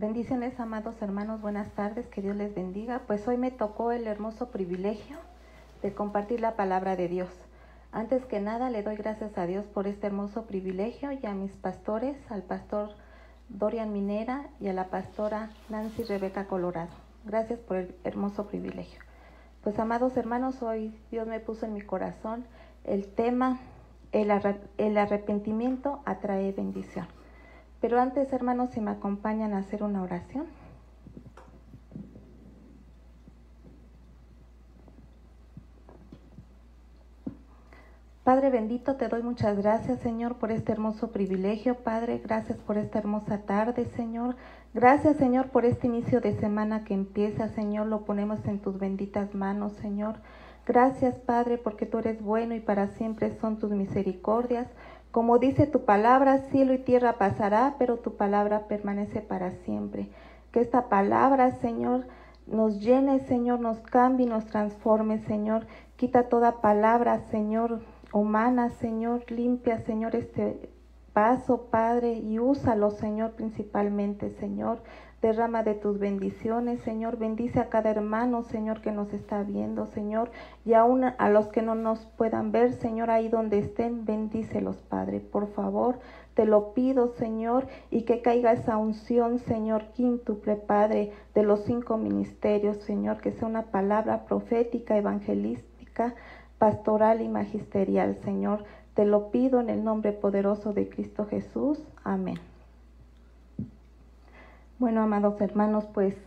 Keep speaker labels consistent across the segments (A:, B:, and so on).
A: Bendiciones, amados hermanos, buenas tardes, que Dios les bendiga. Pues hoy me tocó el hermoso privilegio de compartir la palabra de Dios. Antes que nada, le doy gracias a Dios por este hermoso privilegio y a mis pastores, al pastor Dorian Minera y a la pastora Nancy Rebeca Colorado. Gracias por el hermoso privilegio. Pues, amados hermanos, hoy Dios me puso en mi corazón el tema, el arrepentimiento atrae bendición. Pero antes, hermanos, si me acompañan a hacer una oración. Padre bendito, te doy muchas gracias, Señor, por este hermoso privilegio. Padre, gracias por esta hermosa tarde, Señor. Gracias, Señor, por este inicio de semana que empieza, Señor. Lo ponemos en tus benditas manos, Señor. Gracias, Padre, porque tú eres bueno y para siempre son tus misericordias. Como dice tu palabra, cielo y tierra pasará, pero tu palabra permanece para siempre. Que esta palabra, Señor, nos llene, Señor, nos cambie y nos transforme, Señor. Quita toda palabra, Señor, humana, Señor. Limpia, Señor, este vaso, Padre, y úsalo, Señor, principalmente, Señor. Derrama de tus bendiciones, Señor. Bendice a cada hermano, Señor, que nos está viendo, Señor. Y aún a los que no nos puedan ver, Señor, ahí donde estén, bendícelos, Padre. Por favor, te lo pido, Señor, y que caiga esa unción, Señor, quíntuple, Padre, de los 5 ministerios, Señor. Que sea una palabra profética, evangelística, pastoral y magisterial, Señor. Te lo pido en el nombre poderoso de Cristo Jesús. Amén. Bueno, amados hermanos, pues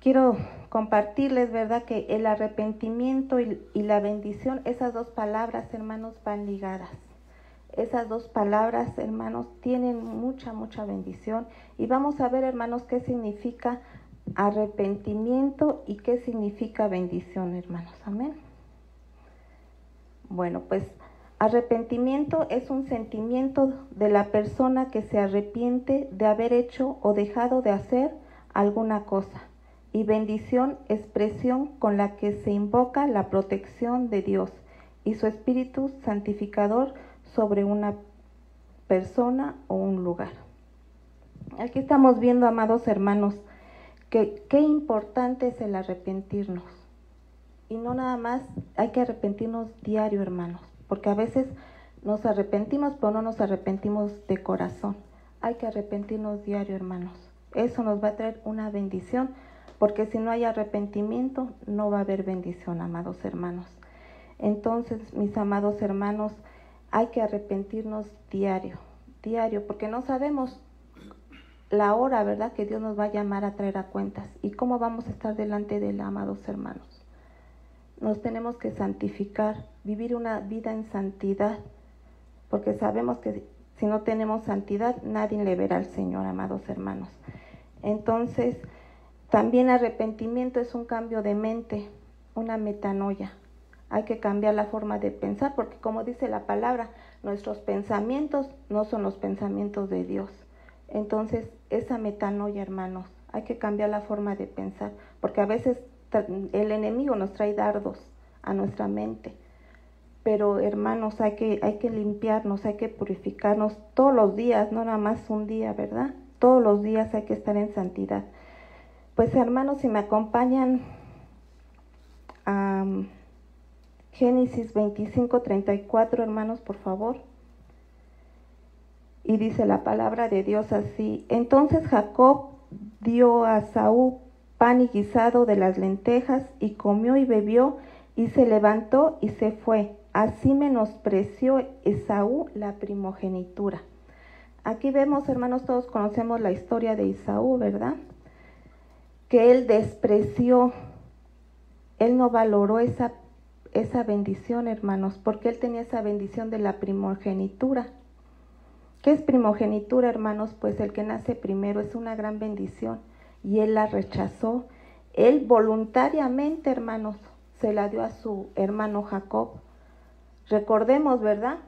A: quiero compartirles, ¿verdad?, que el arrepentimiento y la bendición, esas dos palabras, hermanos, van ligadas. Esas dos palabras, hermanos, tienen mucha bendición. Y vamos a ver, hermanos, qué significa arrepentimiento y qué significa bendición, hermanos. Amén. Bueno, pues arrepentimiento es un sentimiento de la persona que se arrepiente de haber hecho o dejado de hacer alguna cosa. Y bendición, expresión con la que se invoca la protección de Dios y su espíritu santificador sobre una persona o un lugar. Aquí estamos viendo, amados hermanos, que qué importante es el arrepentirnos. Y no nada más, hay que arrepentirnos diario, hermanos. Porque a veces nos arrepentimos, pero no nos arrepentimos de corazón. Hay que arrepentirnos diario, hermanos. Eso nos va a traer una bendición, porque si no hay arrepentimiento, no va a haber bendición, amados hermanos. Entonces, mis amados hermanos, hay que arrepentirnos diario, porque no sabemos la hora, ¿verdad?, que Dios nos va a llamar a traer a cuentas. Y cómo vamos a estar delante de Él, amados hermanos. Nos tenemos que santificar, vivir una vida en santidad, porque sabemos que si no tenemos santidad, nadie le verá al Señor, amados hermanos. Entonces, también arrepentimiento es un cambio de mente, una metanoia. Hay que cambiar la forma de pensar, porque como dice la palabra, nuestros pensamientos no son los pensamientos de Dios. Entonces, esa metanoia, hermanos, hay que cambiar la forma de pensar, porque a veces el enemigo nos trae dardos a nuestra mente, pero hermanos, hay que limpiarnos, hay que purificarnos todos los días, no nada más un día, ¿verdad? Todos los días hay que estar en santidad. Pues, hermanos, si me acompañan a Génesis 25:34, hermanos, por favor. Y dice la palabra de Dios así: entonces Jacob dio a Esaú pan y guisado de las lentejas, y comió y bebió, y se levantó y se fue. Así menospreció Esaú la primogenitura. Aquí vemos, hermanos, todos conocemos la historia de Esaú, ¿verdad? Que él despreció, él no valoró esa bendición, hermanos, porque él tenía esa bendición de la primogenitura. ¿Qué es primogenitura, hermanos? Pues el que nace primero es una gran bendición. Y él la rechazó. Él voluntariamente, hermanos, se la dio a su hermano Jacob. Recordemos, ¿verdad?,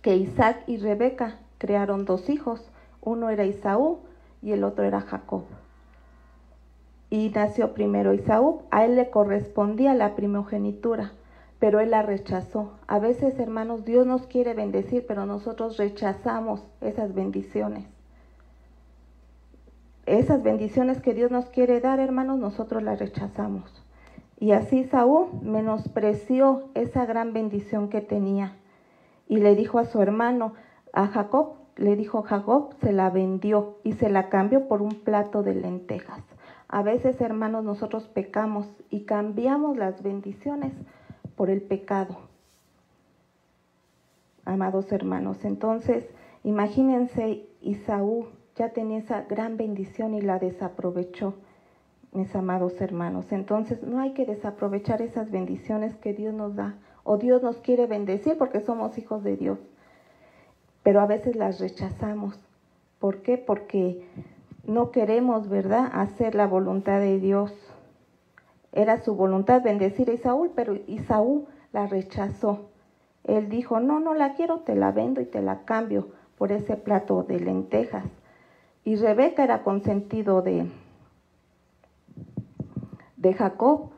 A: que Isaac y Rebeca crearon 2 hijos. Uno era Esaú y el otro era Jacob. Y nació primero Esaú. A él le correspondía la primogenitura, pero él la rechazó. A veces, hermanos, Dios nos quiere bendecir, pero nosotros rechazamos esas bendiciones. esas bendiciones que Dios nos quiere dar, hermanos, nosotros las rechazamos. Y así Saúl menospreció esa gran bendición que tenía. Y le dijo a su hermano, a Jacob, le dijo Jacob, se la vendió y se la cambió por un plato de lentejas. A veces, hermanos, nosotros pecamos y cambiamos las bendiciones por el pecado. Amados hermanos, entonces, imagínense, Esaú ya tenía esa gran bendición y la desaprovechó, mis amados hermanos. Entonces, no hay que desaprovechar esas bendiciones que Dios nos da, o Dios nos quiere bendecir porque somos hijos de Dios. Pero a veces las rechazamos. ¿Por qué? Porque no queremos, ¿verdad?, hacer la voluntad de Dios. Era su voluntad bendecir a Esaú, pero Esaú la rechazó. Él dijo, no la quiero, te la vendo y te la cambio por ese plato de lentejas. Y Rebeca era consentido de Jacob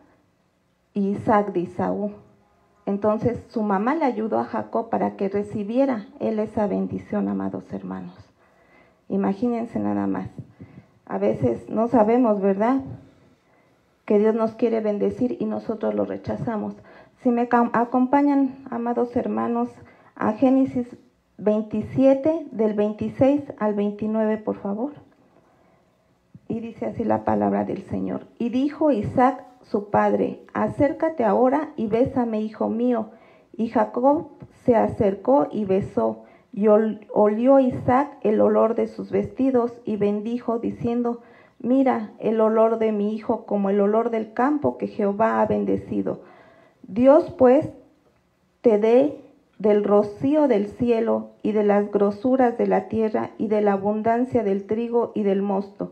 A: y Isaac de Esaú. Entonces su mamá le ayudó a Jacob para que recibiera él esa bendición, amados hermanos. Imagínense nada más. A veces no sabemos, ¿verdad?, que Dios nos quiere bendecir y nosotros lo rechazamos. Si me acompañan, amados hermanos, a Génesis 27, del 26 al 29, por favor. Y dice así la palabra del Señor. Y dijo Isaac, su padre, acércate ahora y bésame, hijo mío. Y Jacob se acercó y besó. Y olió Isaac el olor de sus vestidos y bendijo, diciendo, mira el olor de mi hijo como el olor del campo que Jehová ha bendecido. Dios pues te dé del rocío del cielo y de las grosuras de la tierra y de la abundancia del trigo y del mosto.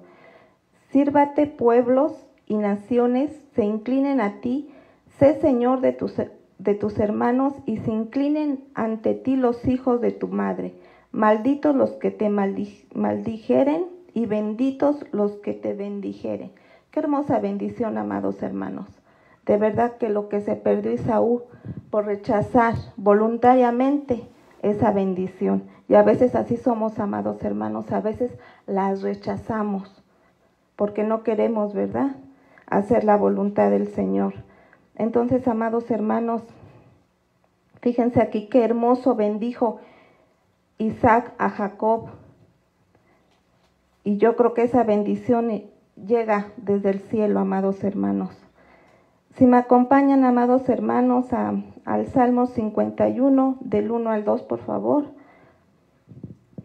A: Sírvate pueblos y naciones, se inclinen a ti, sé Señor de tus hermanos y se inclinen ante ti los hijos de tu madre. Malditos los que te maldijeren y benditos los que te bendijeren. Qué hermosa bendición, amados hermanos. De verdad que lo que se perdió Esaú por rechazar voluntariamente esa bendición. Y a veces así somos, amados hermanos, a veces las rechazamos porque no queremos, ¿verdad?, hacer la voluntad del Señor. Entonces, amados hermanos, fíjense aquí qué hermoso bendijo Isaac a Jacob. Y yo creo que esa bendición llega desde el cielo, amados hermanos. Si me acompañan, amados hermanos, al Salmo 51, del 1 al 2, por favor.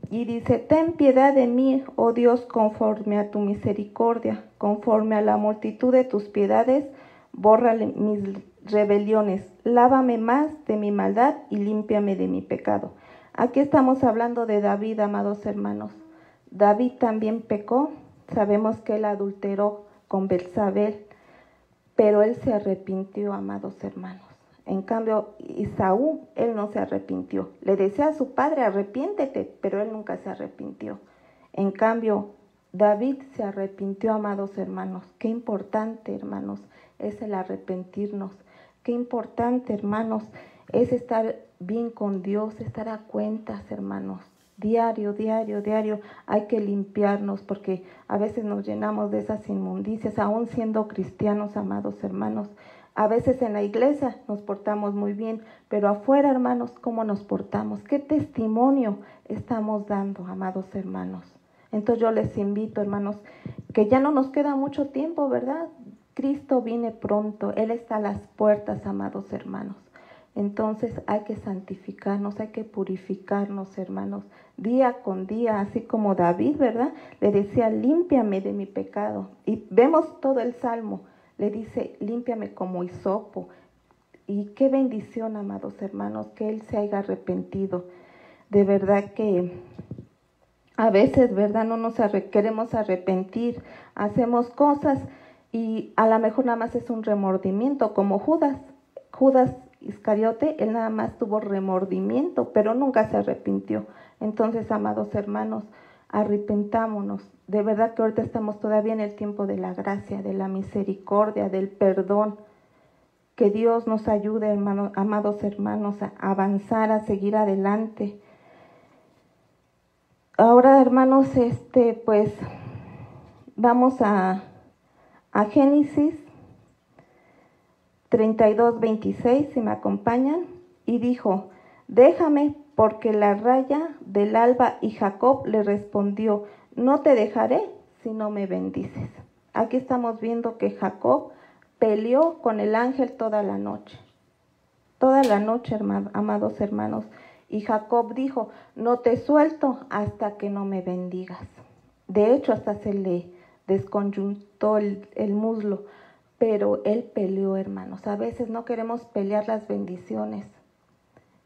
A: Y dice, ten piedad de mí, oh Dios, conforme a tu misericordia, conforme a la multitud de tus piedades, bórrale mis rebeliones, lávame más de mi maldad y límpiame de mi pecado. Aquí estamos hablando de David, amados hermanos. David también pecó, sabemos que él adulteró con Betsabé, pero él se arrepintió, amados hermanos. En cambio, Esaú, él no se arrepintió. Le decía a su padre, arrepiéntete, pero él nunca se arrepintió. En cambio, David se arrepintió, amados hermanos. Qué importante, hermanos, es el arrepentirnos. Qué importante, hermanos, es estar bien con Dios, estar a cuentas, hermanos. Diario, hay que limpiarnos porque a veces nos llenamos de esas inmundicias, aún siendo cristianos, amados hermanos. A veces en la iglesia nos portamos muy bien, pero afuera, hermanos, ¿cómo nos portamos? ¿Qué testimonio estamos dando, amados hermanos? Entonces yo les invito, hermanos, que ya no nos queda mucho tiempo, ¿verdad? Cristo viene pronto, Él está a las puertas, amados hermanos. Entonces hay que santificarnos, hay que purificarnos, hermanos, día con día, así como David, ¿verdad? Le decía, límpiame de mi pecado. Y vemos todo el Salmo, le dice, límpiame como hisopo. Y qué bendición, amados hermanos, que él se haya arrepentido. De verdad que a veces, ¿verdad?, no nos queremos arrepentir, hacemos cosas y a lo mejor nada más es un remordimiento, como Judas Iscariote, él nada más tuvo remordimiento, pero nunca se arrepintió. Entonces, amados hermanos, arrepentámonos. De verdad que ahorita estamos todavía en el tiempo de la gracia, de la misericordia, del perdón. Que Dios nos ayude, hermanos, amados hermanos, a avanzar, a seguir adelante. Ahora, hermanos, pues Vamos a Génesis 32:26, si me acompañan. Y dijo, déjame, porque la raya del alba. Y Jacob le respondió, no te dejaré si no me bendices. Aquí estamos viendo que Jacob peleó con el ángel toda la noche, amados hermanos. Y Jacob dijo, no te suelto hasta que no me bendigas. De hecho, hasta se le desconyuntó el muslo, pero él peleó, hermanos. A veces no queremos pelear las bendiciones.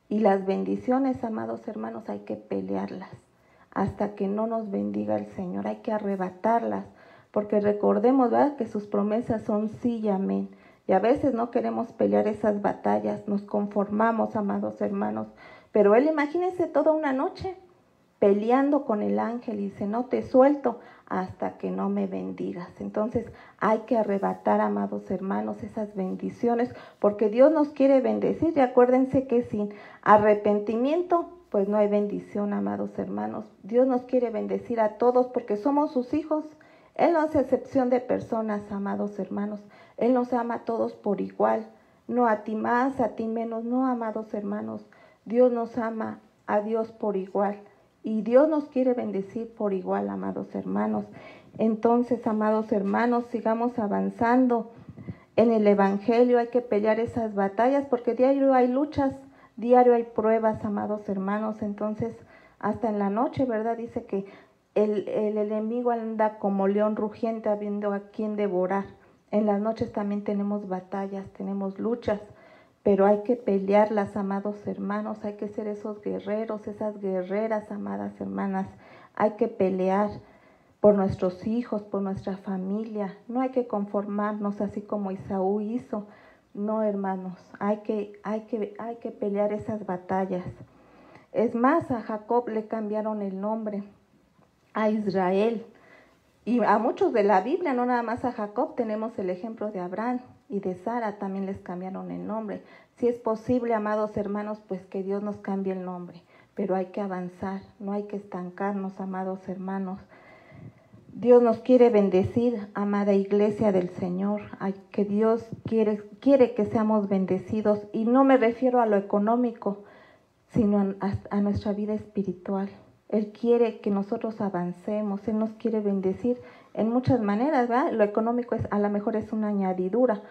A: Y las bendiciones, amados hermanos, hay que pelearlas hasta que no nos bendiga el Señor. Hay que arrebatarlas, porque recordemos, ¿verdad?, que sus promesas son sí y amén. Y a veces no queremos pelear esas batallas, nos conformamos, amados hermanos. Pero él, imagínense, toda una noche peleando con el ángel y dice, no te suelto hasta que no me bendigas. Entonces hay que arrebatar, amados hermanos, esas bendiciones, porque Dios nos quiere bendecir. Y acuérdense que sin arrepentimiento, pues no hay bendición, amados hermanos. Dios nos quiere bendecir a todos porque somos sus hijos. Él no hace excepción de personas, amados hermanos. Él nos ama a todos por igual, no a ti más, a ti menos, no, amados hermanos. Dios nos ama a Dios por igual. Y Dios nos quiere bendecir por igual, amados hermanos. Entonces, amados hermanos, sigamos avanzando en el Evangelio. Hay que pelear esas batallas porque diario hay luchas, diario hay pruebas, amados hermanos. Entonces, hasta en la noche, ¿verdad? Dice que el enemigo anda como león rugiente, habiendo a quien devorar. En las noches también tenemos batallas, tenemos luchas, pero hay que pelearlas, amados hermanos. Hay que ser esos guerreros, esas guerreras, amadas hermanas. Hay que pelear por nuestros hijos, por nuestra familia. No hay que conformarnos así como Esaú hizo. No, hermanos, hay que pelear esas batallas. Es más, a Jacob le cambiaron el nombre, a Israel. Y a muchos de la Biblia, no nada más a Jacob, tenemos el ejemplo de Abraham y de Sara, también les cambiaron el nombre. Si es posible, amados hermanos, pues que Dios nos cambie el nombre, pero hay que avanzar, no hay que estancarnos, amados hermanos. Dios nos quiere bendecir, amada iglesia del Señor, que Dios quiere que seamos bendecidos, y no me refiero a lo económico, sino a nuestra vida espiritual. Él quiere que nosotros avancemos, Él nos quiere bendecir en muchas maneras, ¿verdad? Lo económico a lo mejor es una añadidura,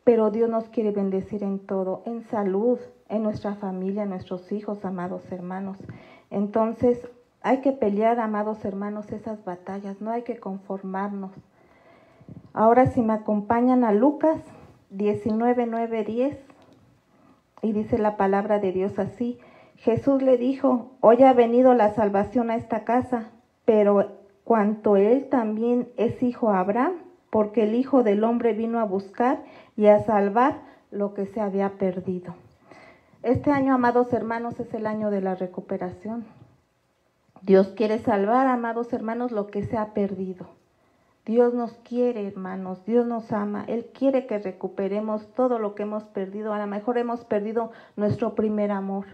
A: pero Dios nos quiere bendecir en todo, en salud, en nuestra familia, en nuestros hijos, amados hermanos. Entonces, hay que pelear, amados hermanos, esas batallas, no hay que conformarnos. Ahora, si me acompañan a Lucas 19, 9, 10, y dice la palabra de Dios así: Jesús le dijo, hoy ha venido la salvación a esta casa, pero cuanto él también es hijo de Abraham, porque el Hijo del Hombre vino a buscar y a salvar lo que se había perdido. Este año, amados hermanos, es el año de la recuperación. Dios quiere salvar, amados hermanos, lo que se ha perdido. Dios nos quiere, hermanos, Dios nos ama. Él quiere que recuperemos todo lo que hemos perdido. A lo mejor hemos perdido nuestro primer amor.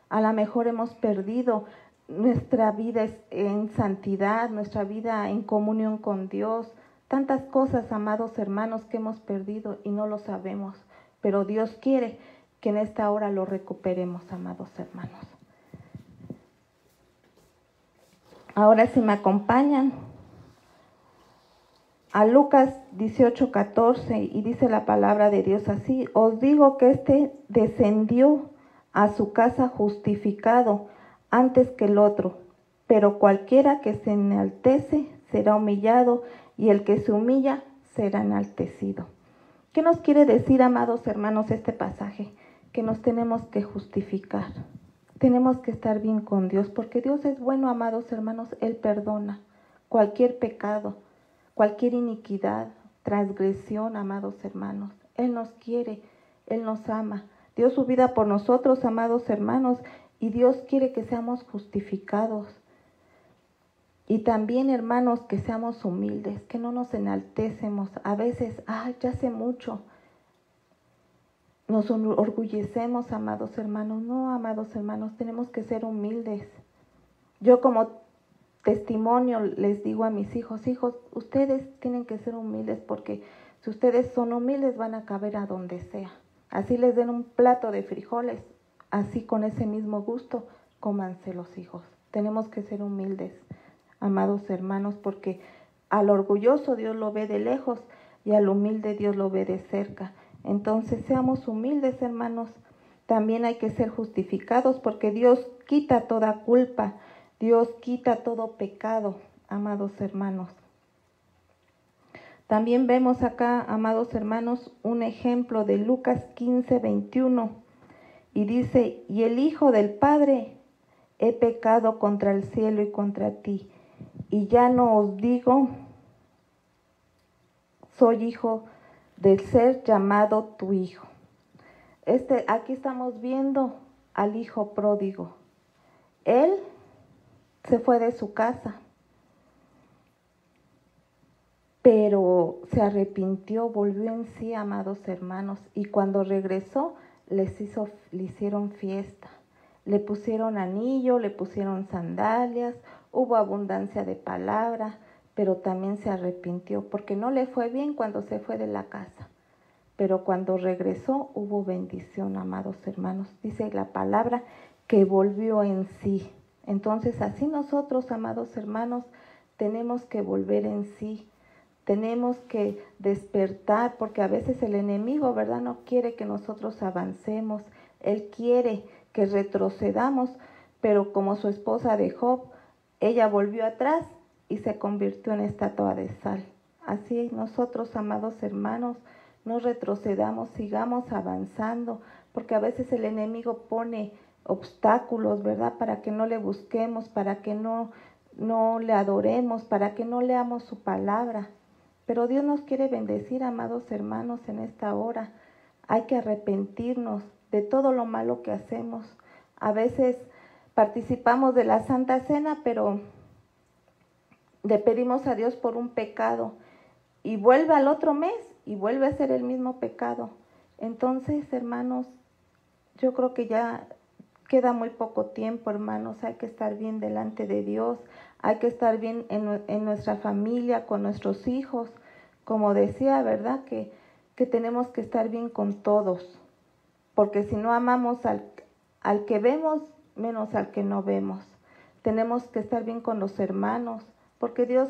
A: A lo mejor hemos perdido nuestra vida en santidad, nuestra vida en comunión con Dios. Tantas cosas, amados hermanos, que hemos perdido y no lo sabemos. Pero Dios quiere que en esta hora lo recuperemos, amados hermanos. Ahora, si me acompañan a Lucas 18:14, y dice la palabra de Dios así: os digo que éste descendió a su casa justificado antes que el otro, pero cualquiera que se enaltece será humillado, y el que se humilla será enaltecido. ¿Qué nos quiere decir, amados hermanos, este pasaje? Que nos tenemos que justificar, tenemos que estar bien con Dios, porque Dios es bueno, amados hermanos. Él perdona cualquier pecado, cualquier iniquidad, transgresión, amados hermanos. Él nos quiere, Él nos ama. Dio su vida por nosotros, amados hermanos, y Dios quiere que seamos justificados. Y también, hermanos, que seamos humildes, que no nos enaltecemos. A veces, ya sé mucho. Nos orgullecemos, amados hermanos. No, amados hermanos, tenemos que ser humildes. Yo, como testimonio les digo a mis hijos, hijos, ustedes tienen que ser humildes porque si ustedes son humildes van a caber a donde sea. Así les den un plato de frijoles, así con ese mismo gusto, cómanse los hijos. Tenemos que ser humildes, amados hermanos, porque al orgulloso Dios lo ve de lejos y al humilde Dios lo ve de cerca. Entonces seamos humildes, hermanos. También hay que ser justificados porque Dios quita toda culpa, Dios quita todo pecado, amados hermanos. También vemos acá, amados hermanos, un ejemplo de Lucas 15:21 y dice, y el Hijo del Padre, he pecado contra el cielo y contra ti, y ya no os digo, soy hijo del ser llamado tu hijo. Aquí estamos viendo al hijo pródigo. Él se fue de su casa, pero se arrepintió, volvió en sí, amados hermanos, y cuando regresó le hicieron fiesta. Le pusieron anillo, le pusieron sandalias, hubo abundancia de palabra, pero también se arrepintió, porque no le fue bien cuando se fue de la casa. Pero cuando regresó hubo bendición, amados hermanos. Dice la palabra que volvió en sí. Entonces así nosotros, amados hermanos, tenemos que volver en sí. Tenemos que despertar, porque a veces el enemigo, ¿verdad?, no quiere que nosotros avancemos. Él quiere que retrocedamos, pero como su esposa de Job, ella volvió atrás y se convirtió en estatua de sal. Así nosotros, amados hermanos, no retrocedamos, sigamos avanzando, porque a veces el enemigo pone obstáculos, ¿verdad?, para que no le busquemos, para que no le adoremos, para que no leamos su palabra. Pero Dios nos quiere bendecir, amados hermanos, en esta hora. Hay que arrepentirnos de todo lo malo que hacemos. A veces participamos de la Santa Cena, pero le pedimos a Dios por un pecado y vuelve al otro mes y vuelve a ser el mismo pecado. Entonces, hermanos, yo creo que ya queda muy poco tiempo, hermanos. Hay que estar bien delante de Dios, hay que estar bien en nuestra familia, con nuestros hijos. Como decía, ¿verdad?, que tenemos que estar bien con todos, porque si no amamos al que vemos, menos al que no vemos. Tenemos que estar bien con los hermanos, porque Dios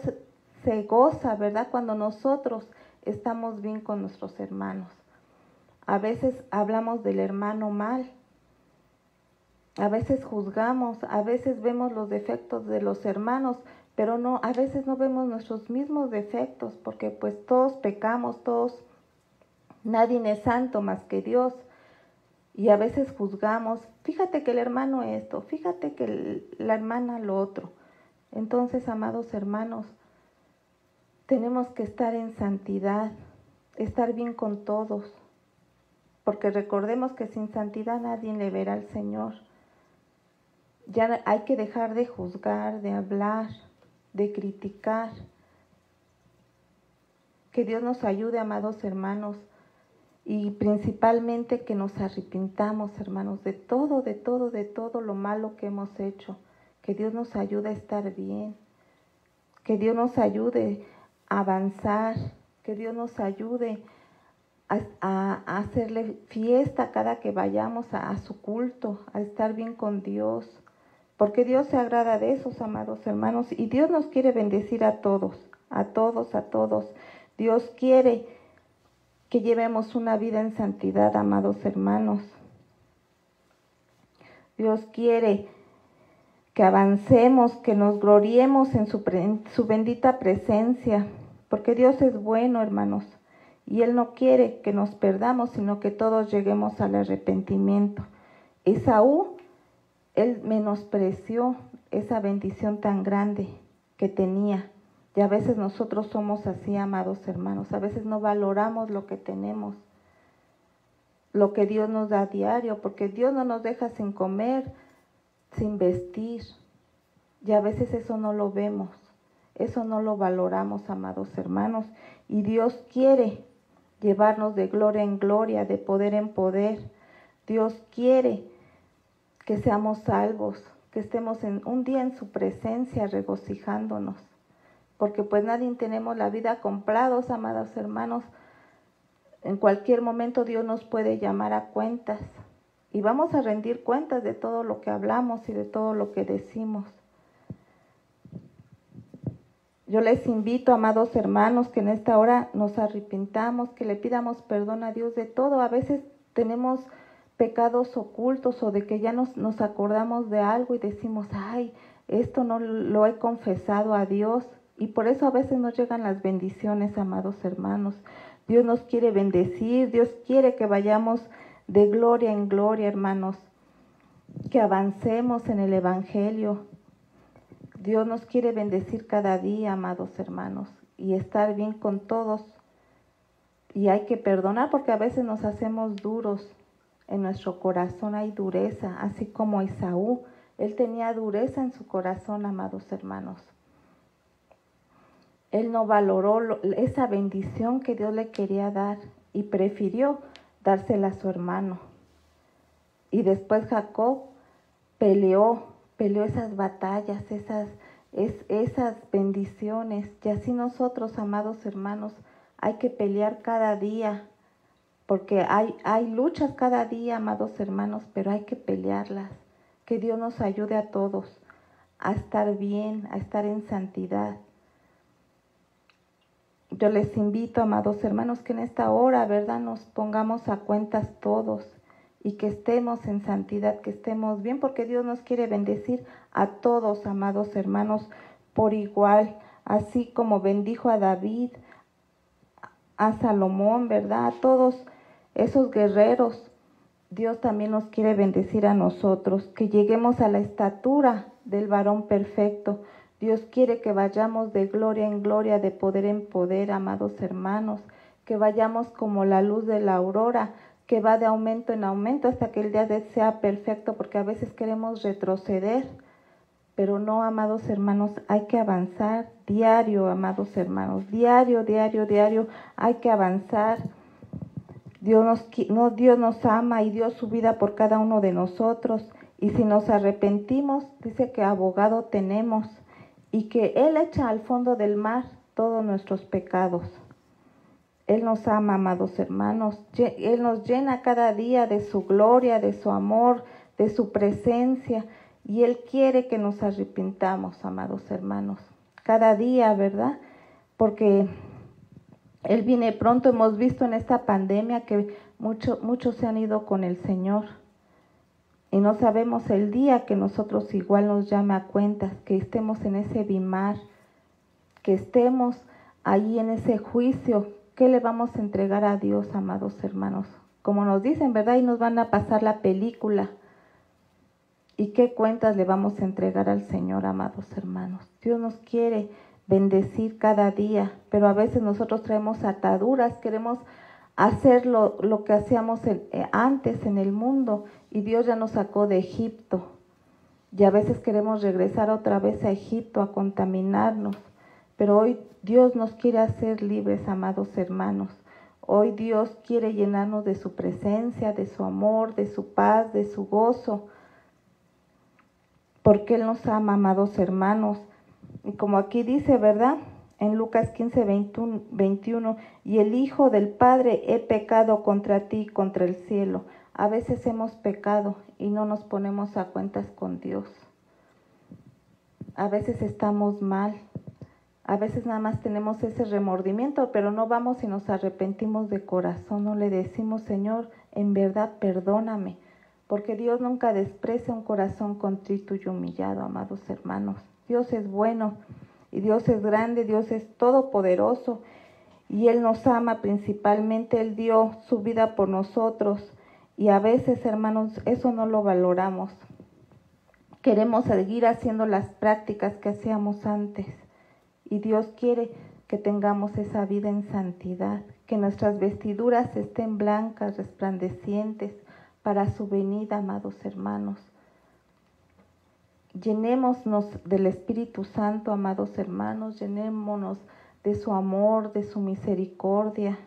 A: se goza, ¿verdad?, cuando nosotros estamos bien con nuestros hermanos. A veces hablamos del hermano mal, a veces juzgamos, a veces vemos los defectos de los hermanos, pero no, a veces no vemos nuestros mismos defectos, porque pues todos pecamos, nadie es santo más que Dios. Y a veces juzgamos, fíjate que el hermano esto, fíjate que la hermana lo otro. Entonces, amados hermanos, tenemos que estar en santidad, estar bien con todos, porque recordemos que sin santidad nadie le verá al Señor. Ya hay que dejar de juzgar, de hablar, de criticar. Que Dios nos ayude, amados hermanos, y principalmente que nos arrepintamos, hermanos, de todo lo malo que hemos hecho. Que Dios nos ayude a estar bien, que Dios nos ayude a avanzar, que Dios nos ayude a hacerle fiesta cada que vayamos a su culto, a estar bien con Dios, porque Dios se agrada de esos, amados hermanos, y Dios nos quiere bendecir a todos, a todos, a todos. Dios quiere que llevemos una vida en santidad, amados hermanos. Dios quiere que avancemos, que nos gloriemos en su bendita presencia, porque Dios es bueno, hermanos, y Él no quiere que nos perdamos, sino que todos lleguemos al arrepentimiento. Esaú, él menospreció esa bendición tan grande que tenía, y a veces nosotros somos así, amados hermanos, a veces no valoramos lo que tenemos, lo que Dios nos da a diario, porque Dios no nos deja sin comer, sin vestir, y a veces eso no lo vemos, eso no lo valoramos, amados hermanos, y Dios quiere llevarnos de gloria en gloria, de poder en poder. Dios quiere que seamos salvos, que estemos un día en su presencia regocijándonos, porque pues nadie tenemos la vida comprados, amados hermanos. En cualquier momento Dios nos puede llamar a cuentas y vamos a rendir cuentas de todo lo que hablamos y de todo lo que decimos. Yo les invito, amados hermanos, que en esta hora nos arrepintamos, que le pidamos perdón a Dios de todo. A veces tenemos pecados ocultos o de que ya nos acordamos de algo y decimos, ay, esto no lo he confesado a Dios. Y por eso a veces nos llegan las bendiciones, amados hermanos. Dios nos quiere bendecir, Dios quiere que vayamos de gloria en gloria, hermanos, que avancemos en el Evangelio. Dios nos quiere bendecir cada día, amados hermanos, y estar bien con todos. Y hay que perdonar porque a veces nos hacemos duros. En nuestro corazón hay dureza, así como Esaú. Él tenía dureza en su corazón, amados hermanos. Él no valoró esa bendición que Dios le quería dar y prefirió dársela a su hermano. Y después Jacob peleó esas batallas, esas bendiciones. Y así nosotros, amados hermanos, hay que pelear cada día, porque hay luchas cada día, amados hermanos, pero hay que pelearlas. Que Dios nos ayude a todos a estar bien, a estar en santidad. Yo les invito, amados hermanos, que en esta hora, ¿verdad?, nos pongamos a cuentas todos y que estemos en santidad, que estemos bien, porque Dios nos quiere bendecir a todos, amados hermanos, por igual, así como bendijo a David, a Salomón, ¿verdad?, a todos esos guerreros. Dios también nos quiere bendecir a nosotros, que lleguemos a la estatura del varón perfecto. Dios quiere que vayamos de gloria en gloria, de poder en poder, amados hermanos, que vayamos como la luz de la aurora, que va de aumento en aumento hasta que el día de sea perfecto, porque a veces queremos retroceder, pero no, amados hermanos, hay que avanzar diario, amados hermanos, diario, hay que avanzar. Dios nos ama y dio su vida por cada uno de nosotros, y si nos arrepentimos, dice que abogado tenemos, y que Él echa al fondo del mar todos nuestros pecados. Él nos ama, amados hermanos. Él nos llena cada día de su gloria, de su amor, de su presencia. Y Él quiere que nos arrepintamos, amados hermanos. Cada día, ¿verdad? Porque Él viene pronto. Hemos visto en esta pandemia que muchos se han ido con el Señor. Y no sabemos el día que nosotros igual nos llame a cuentas, que estemos en ese bimar, que estemos ahí en ese juicio. ¿Qué le vamos a entregar a Dios, amados hermanos? Como nos dicen, ¿verdad? Y nos van a pasar la película. ¿Y qué cuentas le vamos a entregar al Señor, amados hermanos? Dios nos quiere bendecir cada día, pero a veces nosotros traemos ataduras, queremos hacer lo que hacíamos antes en el mundo, y Dios ya nos sacó de Egipto. Y a veces queremos regresar otra vez a Egipto a contaminarnos. Pero hoy Dios nos quiere hacer libres, amados hermanos. Hoy Dios quiere llenarnos de su presencia, de su amor, de su paz, de su gozo. Porque Él nos ama, amados hermanos. Y como aquí dice, ¿verdad?, en Lucas 15, 21, y el Hijo del Padre, he pecado contra ti, contra el cielo. A veces hemos pecado y no nos ponemos a cuentas con Dios. A veces estamos mal. A veces nada más tenemos ese remordimiento, pero no vamos y nos arrepentimos de corazón. No le decimos, Señor, en verdad perdóname. Porque Dios nunca desprecia un corazón contrito y humillado, amados hermanos. Dios es bueno. Y Dios es grande, Dios es todopoderoso, y Él nos ama principalmente. Él dio su vida por nosotros, y a veces, hermanos, eso no lo valoramos. Queremos seguir haciendo las prácticas que hacíamos antes, y Dios quiere que tengamos esa vida en santidad, que nuestras vestiduras estén blancas, resplandecientes, para su venida, amados hermanos. Llenémonos del Espíritu Santo, amados hermanos, llenémonos de su amor, de su misericordia,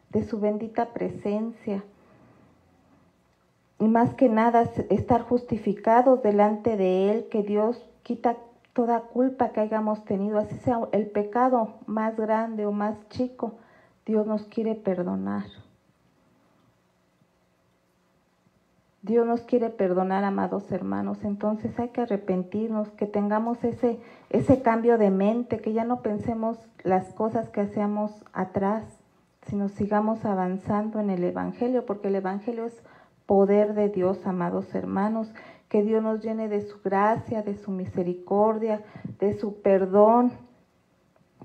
A: de su bendita presencia. y más que nada estar justificados delante de Él, que Dios quita toda culpa que hayamos tenido, así sea el pecado más grande o más chico, Dios nos quiere perdonar. Dios nos quiere perdonar, amados hermanos. Entonces hay que arrepentirnos, que tengamos ese cambio de mente, que ya no pensemos las cosas que hacíamos atrás, sino sigamos avanzando en el Evangelio, porque el Evangelio es poder de Dios, amados hermanos. Que Dios nos llene de su gracia, de su misericordia, de su perdón,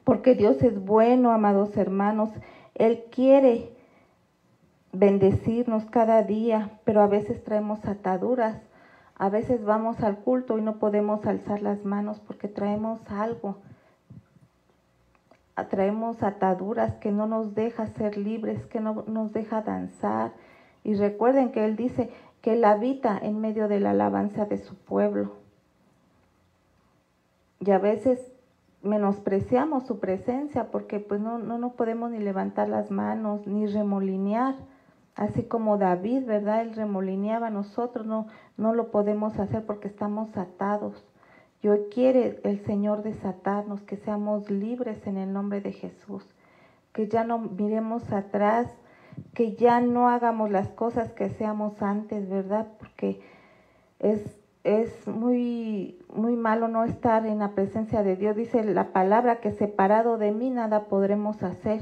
A: porque Dios es bueno, amados hermanos. Él quiere bendecirnos cada día, pero a veces traemos ataduras. A veces vamos al culto y no podemos alzar las manos porque traemos algo. Traemos ataduras que no nos deja ser libres, que no nos deja danzar. Y recuerden que Él dice que Él habita en medio de la alabanza de su pueblo. Y a veces menospreciamos su presencia porque pues no podemos ni levantar las manos, ni remolinear. Así como David, ¿verdad? Él remolineaba, nosotros no lo podemos hacer porque estamos atados. Y hoy quiere el Señor desatarnos, que seamos libres en el nombre de Jesús. Que ya no miremos atrás, que ya no hagamos las cosas que hacíamos antes, ¿verdad? Porque es muy, muy malo no estar en la presencia de Dios. Dice la palabra que separado de mí nada podremos hacer.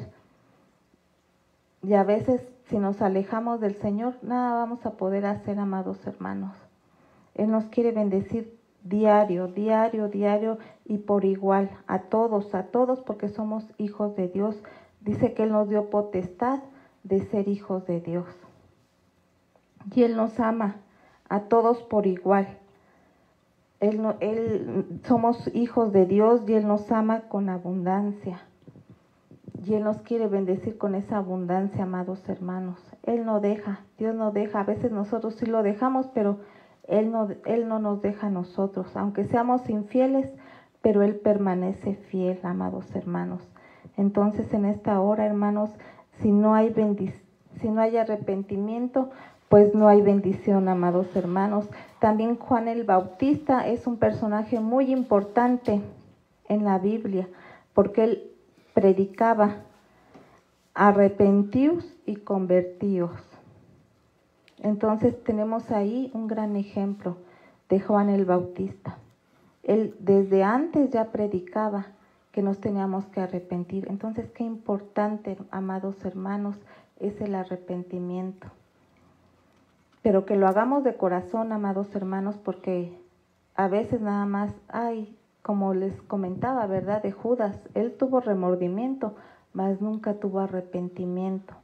A: Y a veces si nos alejamos del Señor, nada vamos a poder hacer, amados hermanos. Él nos quiere bendecir diario y por igual, a todos, porque somos hijos de Dios. Dice que Él nos dio potestad de ser hijos de Dios. Y Él nos ama a todos por igual. Somos hijos de Dios y Él nos ama con abundancia. Y Él nos quiere bendecir con esa abundancia, amados hermanos. Él no deja, Dios no deja. A veces nosotros sí lo dejamos, pero Él no nos deja a nosotros. Aunque seamos infieles, pero Él permanece fiel, amados hermanos. Entonces en esta hora, hermanos, si no hay arrepentimiento, pues no hay bendición, amados hermanos. También Juan el Bautista es un personaje muy importante en la Biblia, porque él predicaba: arrepentíos y convertíos. Entonces tenemos ahí un gran ejemplo de Juan el Bautista. Él desde antes ya predicaba que nos teníamos que arrepentir. Entonces qué importante, amados hermanos, es el arrepentimiento. Pero que lo hagamos de corazón, amados hermanos, porque a veces nada más, como les comentaba, ¿verdad? De Judas, él tuvo remordimiento, mas nunca tuvo arrepentimiento.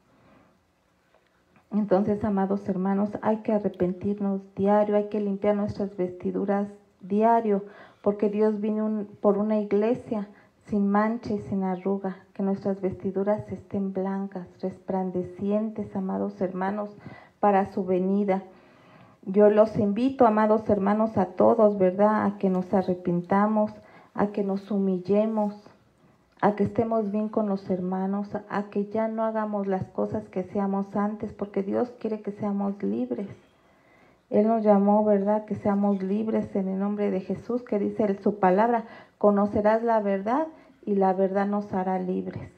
A: Entonces, amados hermanos, hay que arrepentirnos diario, hay que limpiar nuestras vestiduras diario, porque Dios vino por una iglesia sin mancha y sin arruga, que nuestras vestiduras estén blancas, resplandecientes, amados hermanos, para su venida. Yo los invito, amados hermanos, a todos, ¿verdad?, a que nos arrepintamos, a que nos humillemos, a que estemos bien con los hermanos, a que ya no hagamos las cosas que hacíamos antes, porque Dios quiere que seamos libres. Él nos llamó, ¿verdad?, que seamos libres en el nombre de Jesús, que dice su palabra: conocerás la verdad y la verdad nos hará libres.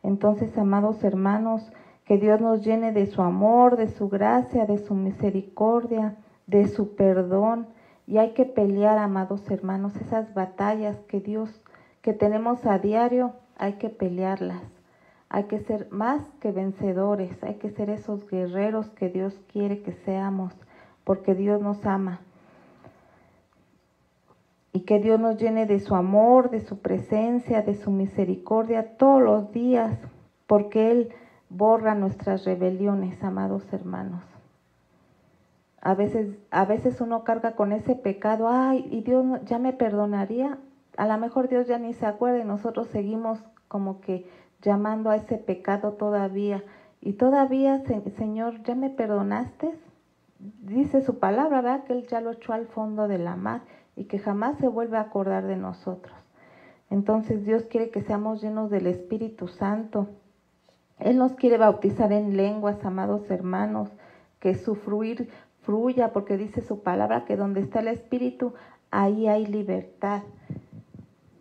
A: Entonces, amados hermanos, que Dios nos llene de su amor, de su gracia, de su misericordia, de su perdón. Y hay que pelear, amados hermanos, esas batallas que tenemos a diario, hay que pelearlas. Hay que ser más que vencedores, hay que ser esos guerreros que Dios quiere que seamos, porque Dios nos ama. Y que Dios nos llene de su amor, de su presencia, de su misericordia todos los días, porque Él borra nuestras rebeliones, amados hermanos. A veces uno carga con ese pecado, y Dios ya me perdonaría. A lo mejor Dios ya ni se acuerda y nosotros seguimos como que llamando a ese pecado todavía. Y todavía, Señor, ¿ya me perdonaste? Dice su palabra, ¿verdad?, que Él ya lo echó al fondo de la mar y que jamás se vuelve a acordar de nosotros. Entonces Dios quiere que seamos llenos del Espíritu Santo. Él nos quiere bautizar en lenguas, amados hermanos, que su fluir fluya, porque dice su palabra que donde está el Espíritu, ahí hay libertad.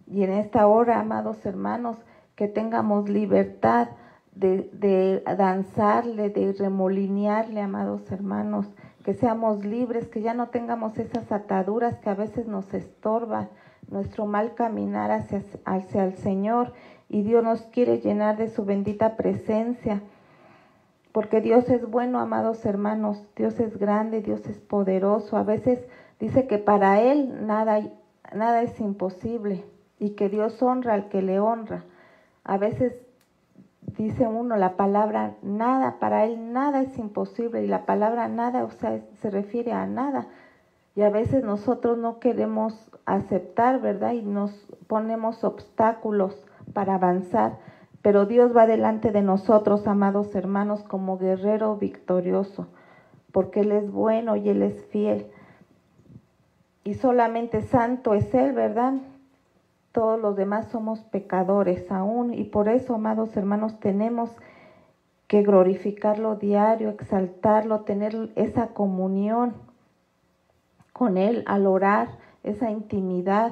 A: Y en esta hora, amados hermanos, que tengamos libertad de danzarle, de remolinearle, amados hermanos, que seamos libres, que ya no tengamos esas ataduras que a veces nos estorban nuestro mal caminar hacia el Señor. Y Dios nos quiere llenar de su bendita presencia, porque Dios es bueno, amados hermanos, Dios es grande, Dios es poderoso. A veces dice que para Él nada es imposible y que Dios honra al que le honra. A veces dice uno la palabra nada, para Él nada es imposible, y la palabra nada, o sea, se refiere a nada. Y a veces nosotros no queremos aceptar, ¿verdad? Y nos ponemos obstáculos para avanzar. Pero Dios va delante de nosotros, amados hermanos, como guerrero victorioso, porque Él es bueno y Él es fiel. Y solamente santo es Él, ¿verdad? Todos los demás somos pecadores aún, y por eso, amados hermanos, tenemos que glorificarlo diario, exaltarlo, tener esa comunión con Él al orar, esa intimidad,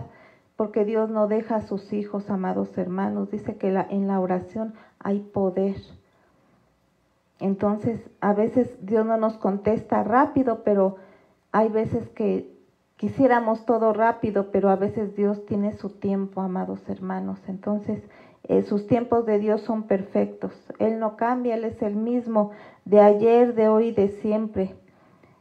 A: porque Dios no deja a sus hijos, amados hermanos. Dice que en la oración hay poder. Entonces, a veces Dios no nos contesta rápido, pero hay veces que quisiéramos todo rápido, pero a veces Dios tiene su tiempo, amados hermanos. Entonces, sus tiempos de Dios son perfectos. Él no cambia, Él es el mismo de ayer, de hoy y de siempre.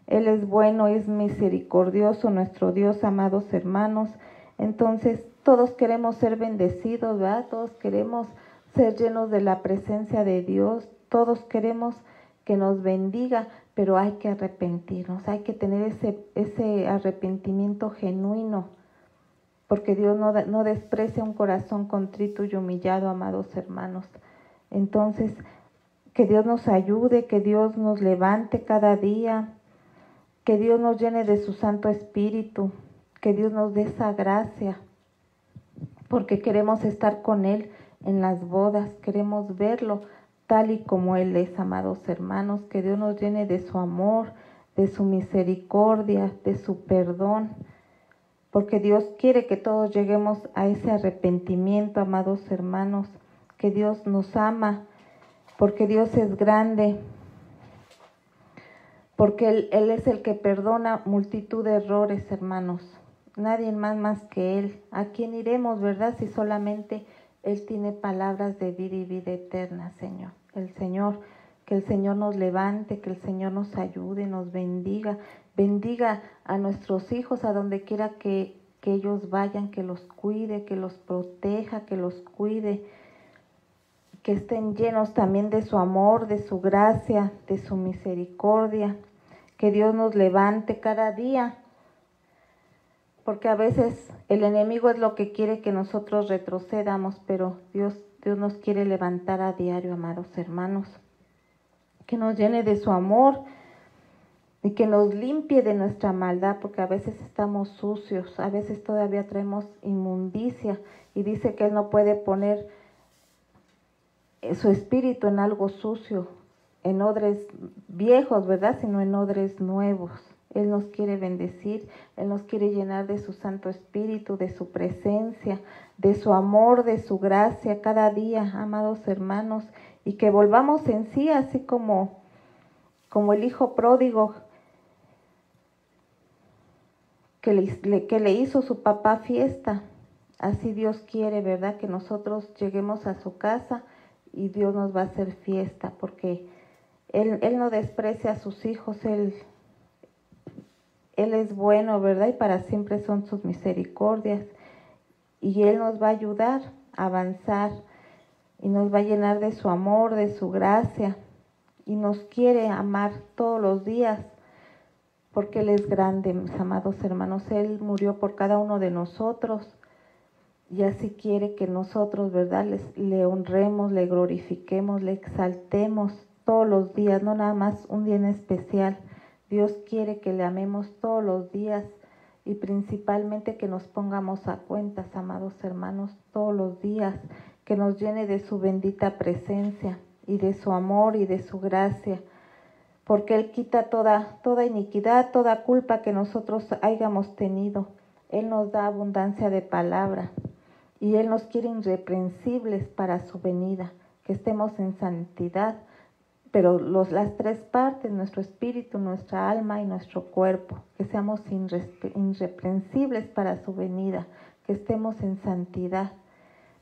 A: Él es bueno, es misericordioso, nuestro Dios, amados hermanos. Entonces, todos queremos ser bendecidos, ¿verdad? Todos queremos ser llenos de la presencia de Dios. Todos queremos que nos bendiga, pero hay que arrepentirnos, hay que tener ese arrepentimiento genuino, porque Dios no desprecia un corazón contrito y humillado, amados hermanos. Entonces, que Dios nos ayude, que Dios nos levante cada día, que Dios nos llene de su Santo Espíritu, que Dios nos dé esa gracia, porque queremos estar con Él en las bodas, queremos verlo tal y como Él es, amados hermanos. Que Dios nos llene de su amor, de su misericordia, de su perdón, porque Dios quiere que todos lleguemos a ese arrepentimiento, amados hermanos, que Dios nos ama, porque Dios es grande, porque Él es el que perdona multitud de errores, hermanos. Nadie más que Él. ¿A quién iremos, verdad? Si solamente Él tiene palabras de vida y vida eterna, Señor. Que el Señor nos levante, que el Señor nos ayude, nos bendiga. Bendiga a nuestros hijos a donde quiera que ellos vayan, que los cuide, que los proteja, que los cuide. Que estén llenos también de su amor, de su gracia, de su misericordia. Que Dios nos levante cada día, porque a veces el enemigo es lo que quiere que nosotros retrocedamos, pero Dios nos quiere levantar a diario, amados hermanos. Que nos llene de su amor y que nos limpie de nuestra maldad, porque a veces estamos sucios, a veces todavía traemos inmundicia, y dice que Él no puede poner su espíritu en algo sucio, en odres viejos, ¿verdad? Sino en odres nuevos. Él nos quiere bendecir, Él nos quiere llenar de su Santo Espíritu, de su presencia, de su amor, de su gracia cada día, amados hermanos, y que volvamos en sí, así como el hijo pródigo que le hizo su papá fiesta. Así Dios quiere, ¿verdad? Que nosotros lleguemos a su casa y Dios nos va a hacer fiesta, porque Él no desprecia a sus hijos, Él es bueno, ¿verdad? Y para siempre son sus misericordias. Y Él nos va a ayudar a avanzar y nos va a llenar de su amor, de su gracia. Y nos quiere amar todos los días, porque Él es grande, mis amados hermanos. Él murió por cada uno de nosotros. Y así quiere que nosotros, ¿verdad?, le honremos, le glorifiquemos, le exaltemos todos los días, no nada más un día en especial. Dios quiere que le amemos todos los días y principalmente que nos pongamos a cuentas, amados hermanos, todos los días, que nos llene de su bendita presencia y de su amor y de su gracia, porque Él quita toda iniquidad, toda culpa que nosotros hayamos tenido. Él nos da abundancia de palabra y Él nos quiere irreprensibles para su venida, que estemos en santidad, pero las tres partes, nuestro espíritu, nuestra alma y nuestro cuerpo, que seamos irreprensibles para su venida, que estemos en santidad,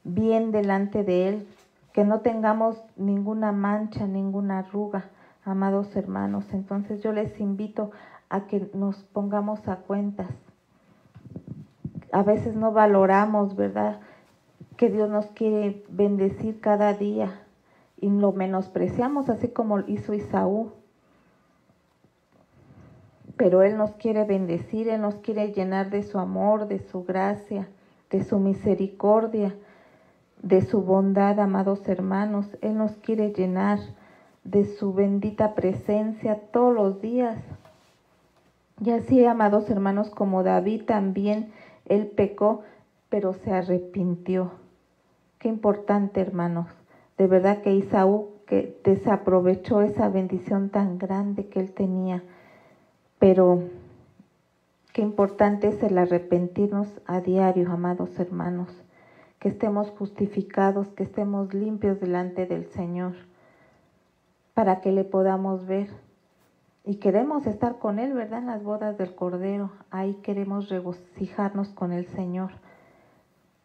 A: bien delante de Él, que no tengamos ninguna mancha, ninguna arruga, amados hermanos. Entonces yo les invito a que nos pongamos a cuentas. A veces no valoramos, ¿verdad?, que Dios nos quiere bendecir cada día y lo menospreciamos, así como hizo Esaú. Pero Él nos quiere bendecir, Él nos quiere llenar de su amor, de su gracia, de su misericordia, de su bondad, amados hermanos. Él nos quiere llenar de su bendita presencia todos los días. Y así, amados hermanos, como David también, él pecó, pero se arrepintió. Qué importante, hermanos. De verdad que Esaú que desaprovechó esa bendición tan grande que él tenía. Pero qué importante es el arrepentirnos a diario, amados hermanos. Que estemos justificados, que estemos limpios delante del Señor, para que le podamos ver. Y queremos estar con Él, ¿verdad?, en las bodas del Cordero. Ahí queremos regocijarnos con el Señor.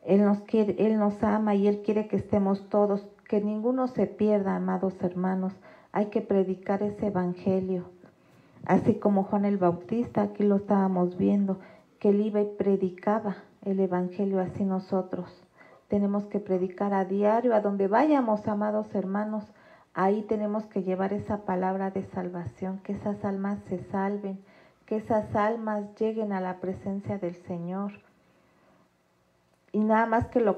A: Él nos quiere, Él nos ama y Él quiere que estemos todos, que ninguno se pierda, amados hermanos. Hay que predicar ese evangelio. Así como Juan el Bautista, aquí lo estábamos viendo, que él iba y predicaba el evangelio, así nosotros. Tenemos que predicar a diario, a donde vayamos, amados hermanos. Ahí tenemos que llevar esa palabra de salvación, que esas almas se salven, que esas almas lleguen a la presencia del Señor. Y nada más que lo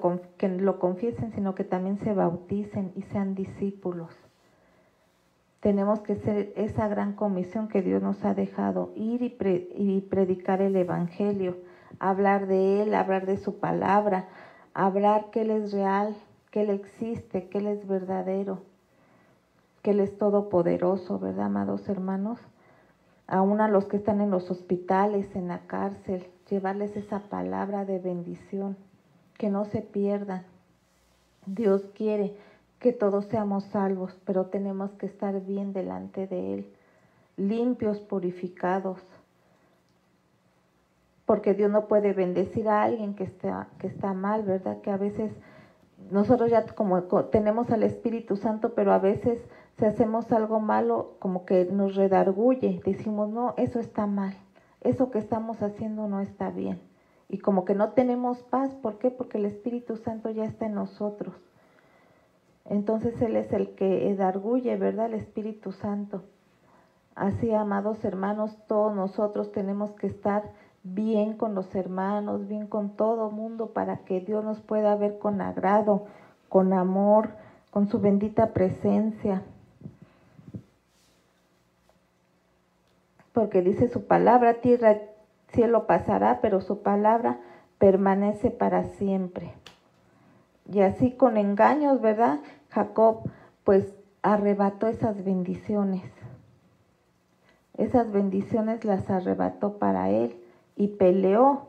A: confiesen, sino que también se bauticen y sean discípulos. Tenemos que ser esa gran comisión que Dios nos ha dejado, ir y predicar el evangelio, hablar de Él, hablar de su palabra, hablar que Él es real, que Él existe, que Él es verdadero, que Él es todopoderoso, ¿verdad, amados hermanos? Aún a los que están en los hospitales, en la cárcel, llevarles esa palabra de bendición, que no se pierdan. Dios quiere que todos seamos salvos, pero tenemos que estar bien delante de Él, limpios, purificados, porque Dios no puede bendecir a alguien que está mal, ¿verdad? Que a veces nosotros ya como tenemos al Espíritu Santo, pero a veces si hacemos algo malo, como que nos redarguye, decimos, no, eso está mal, eso que estamos haciendo no está bien. Y como que no tenemos paz, ¿por qué? Porque el Espíritu Santo ya está en nosotros. Entonces Él es el que redarguye, ¿verdad? El Espíritu Santo. Así, amados hermanos, todos nosotros tenemos que estar bien con los hermanos, bien con todo mundo, para que Dios nos pueda ver con agrado, con amor, con su bendita presencia. Porque dice su palabra, tierra, cielo pasará, pero su palabra permanece para siempre. Y así con engaños, ¿verdad? Jacob pues arrebató esas bendiciones. Esas bendiciones las arrebató para él y peleó.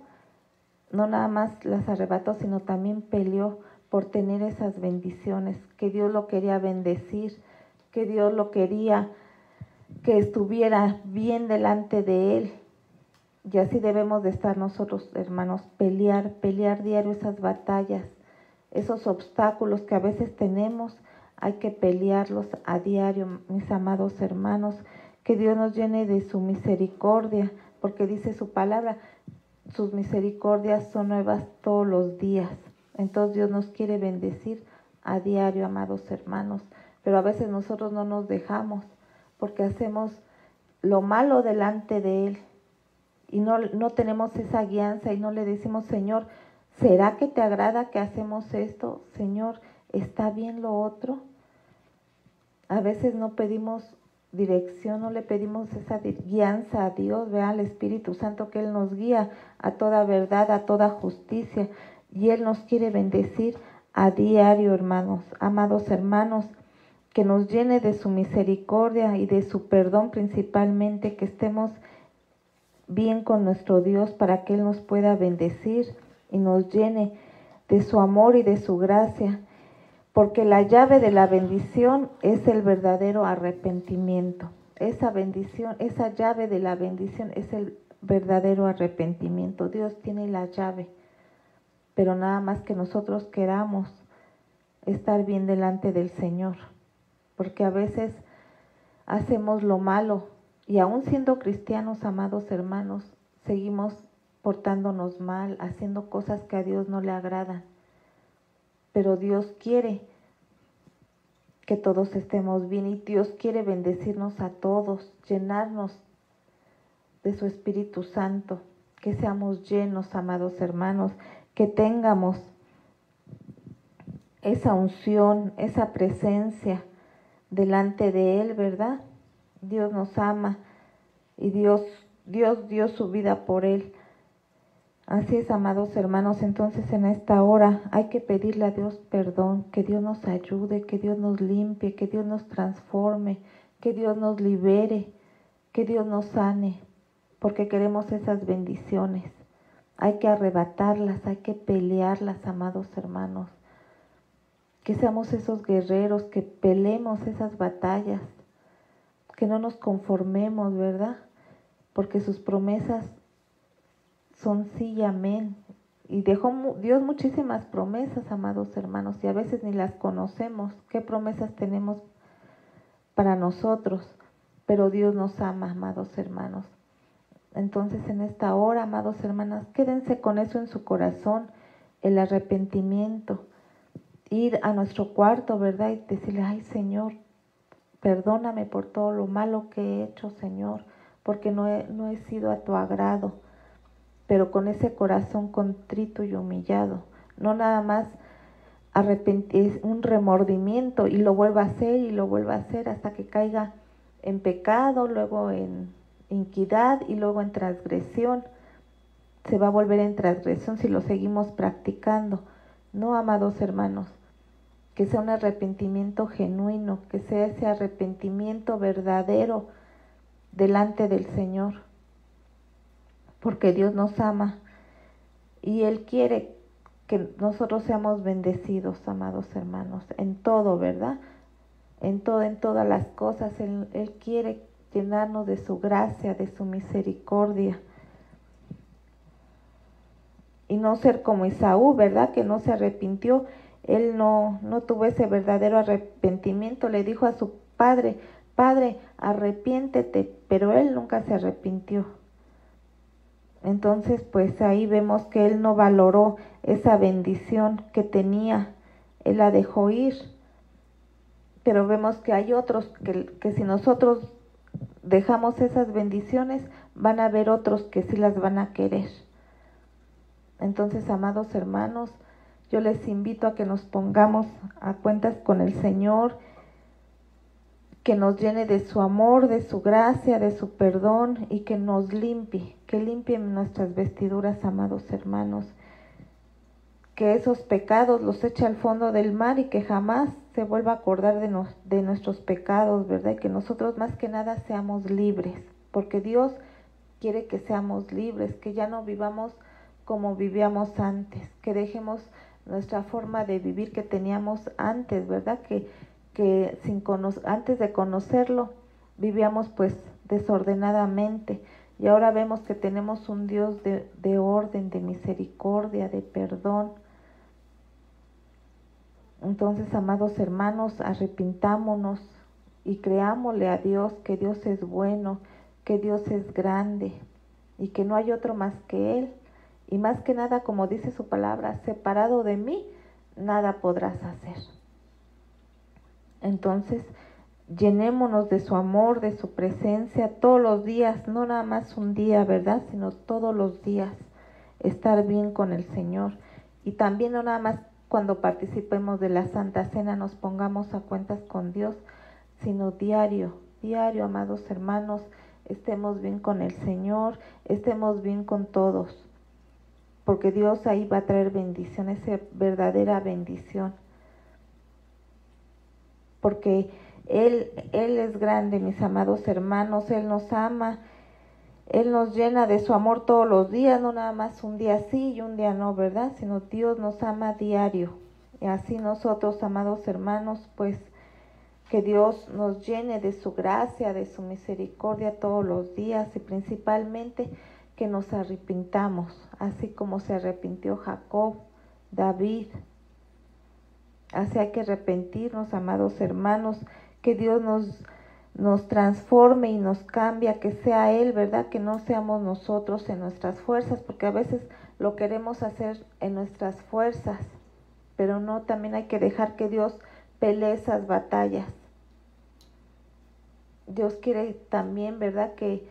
A: No nada más las arrebató, sino también peleó por tener esas bendiciones, que Dios lo quería bendecir, que Dios lo quería que estuviera bien delante de Él. Y así debemos de estar nosotros, hermanos, pelear diario esas batallas, esos obstáculos que a veces tenemos, hay que pelearlos a diario, mis amados hermanos, que Dios nos llene de su misericordia, porque dice su palabra, sus misericordias son nuevas todos los días. Entonces Dios nos quiere bendecir a diario, amados hermanos, pero a veces nosotros no nos dejamos, porque hacemos lo malo delante de Él y no tenemos esa guianza y no le decimos, Señor, ¿será que te agrada que hacemos esto? Señor, ¿está bien lo otro? A veces no pedimos dirección, no le pedimos esa guianza a Dios, vea al Espíritu Santo, que Él nos guía a toda verdad, a toda justicia, y Él nos quiere bendecir a diario, hermanos, amados hermanos. que nos llene de su misericordia y de su perdón principalmente, que estemos bien con nuestro Dios para que Él nos pueda bendecir y nos llene de su amor y de su gracia, porque la llave de la bendición es el verdadero arrepentimiento. Esa bendición, esa llave de la bendición es el verdadero arrepentimiento. Dios tiene la llave, pero nada más que nosotros queramos estar bien delante del Señor, porque a veces hacemos lo malo y aún siendo cristianos, amados hermanos, seguimos portándonos mal, haciendo cosas que a Dios no le agradan. Pero Dios quiere que todos estemos bien y Dios quiere bendecirnos a todos, llenarnos de su Espíritu Santo, que seamos llenos, amados hermanos, que tengamos esa unción, esa presencia delante de Él, ¿verdad? Dios nos ama y Dios dio su vida por Él. Así es, amados hermanos, entonces en esta hora hay que pedirle a Dios perdón, que Dios nos ayude, que Dios nos limpie, que Dios nos transforme, que Dios nos libere, que Dios nos sane, porque queremos esas bendiciones. Hay que arrebatarlas, hay que pelearlas, amados hermanos. Que seamos esos guerreros, que peleemos esas batallas, que no nos conformemos, ¿verdad? Porque sus promesas son sí y amén. Y dejó Dios muchísimas promesas, amados hermanos, y a veces ni las conocemos. ¿Qué promesas tenemos para nosotros? Pero Dios nos ama, amados hermanos. Entonces en esta hora, amados hermanos, quédense con eso en su corazón, el arrepentimiento. Ir a nuestro cuarto, ¿verdad? Y decirle, ay Señor, perdóname por todo lo malo que he hecho, Señor, porque no he sido a tu agrado. Pero con ese corazón contrito y humillado, no nada más arrepentir, un remordimiento y lo vuelva a hacer y lo vuelva a hacer hasta que caiga en pecado, luego en iniquidad y luego en transgresión. Se va a volver en transgresión si lo seguimos practicando. No, amados hermanos, que sea un arrepentimiento genuino, que sea ese arrepentimiento verdadero delante del Señor. Porque Dios nos ama y Él quiere que nosotros seamos bendecidos, amados hermanos, en todo, ¿verdad? En todas las cosas. Él quiere llenarnos de su gracia, de su misericordia. Y no ser como Esaú, ¿verdad? Que no se arrepintió. Él no tuvo ese verdadero arrepentimiento. Le dijo a su padre, Padre, arrepiéntete, pero él nunca se arrepintió. Entonces, pues ahí vemos que él no valoró esa bendición que tenía, él la dejó ir. Pero vemos que hay otros que si nosotros dejamos esas bendiciones, van a haber otros que sí las van a querer. Entonces, amados hermanos, yo les invito a que nos pongamos a cuentas con el Señor, que nos llene de su amor, de su gracia, de su perdón y que nos limpie, que limpie nuestras vestiduras, amados hermanos. Que esos pecados los eche al fondo del mar y que jamás se vuelva a acordar de nuestros pecados, ¿verdad? Y que nosotros más que nada seamos libres, porque Dios quiere que seamos libres, que ya no vivamos como vivíamos antes, que dejemos nuestra forma de vivir que teníamos antes, ¿verdad? Que antes de conocerlo vivíamos pues desordenadamente y ahora vemos que tenemos un Dios de orden, de misericordia, de perdón. Entonces, amados hermanos, arrepintámonos y creámosle a Dios que Dios es bueno, que Dios es grande y que no hay otro más que Él. Y más que nada, como dice su palabra, separado de mí, nada podrás hacer. Entonces, llenémonos de su amor, de su presencia todos los días, no nada más un día, ¿verdad? Sino todos los días, estar bien con el Señor. Y también no nada más cuando participemos de la Santa Cena nos pongamos a cuentas con Dios, sino diario, amados hermanos, estemos bien con el Señor, estemos bien con todos. Porque Dios ahí va a traer bendición, esa verdadera bendición. porque Él es grande, mis amados hermanos. Él nos ama, Él nos llena de su amor todos los días, no nada más un día sí y un día no, ¿verdad? Sino Dios nos ama diario. Y así nosotros, amados hermanos, pues que Dios nos llene de su gracia, de su misericordia todos los días, y principalmente que nos arrepintamos, así como se arrepintió Jacob, David. Así hay que arrepentirnos, amados hermanos, que Dios nos transforme y nos cambie, que sea Él, ¿verdad? Que no seamos nosotros en nuestras fuerzas, porque a veces lo queremos hacer en nuestras fuerzas, pero no, también hay que dejar que Dios pelee esas batallas. Dios quiere también, ¿verdad? Que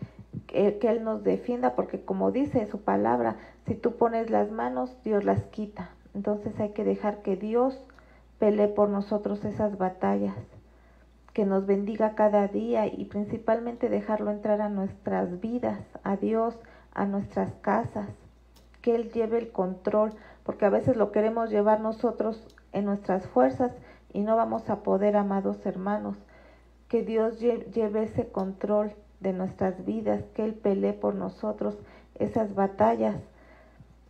A: Él nos defienda, porque como dice su palabra, si tú pones las manos, Dios las quita. Entonces hay que dejar que Dios pelee por nosotros esas batallas, que nos bendiga cada día y principalmente dejarlo entrar a nuestras vidas, a Dios, a nuestras casas, que Él lleve el control, porque a veces lo queremos llevar nosotros en nuestras fuerzas y no vamos a poder, amados hermanos. Que Dios lleve ese control de nuestras vidas, que Él pelee por nosotros esas batallas,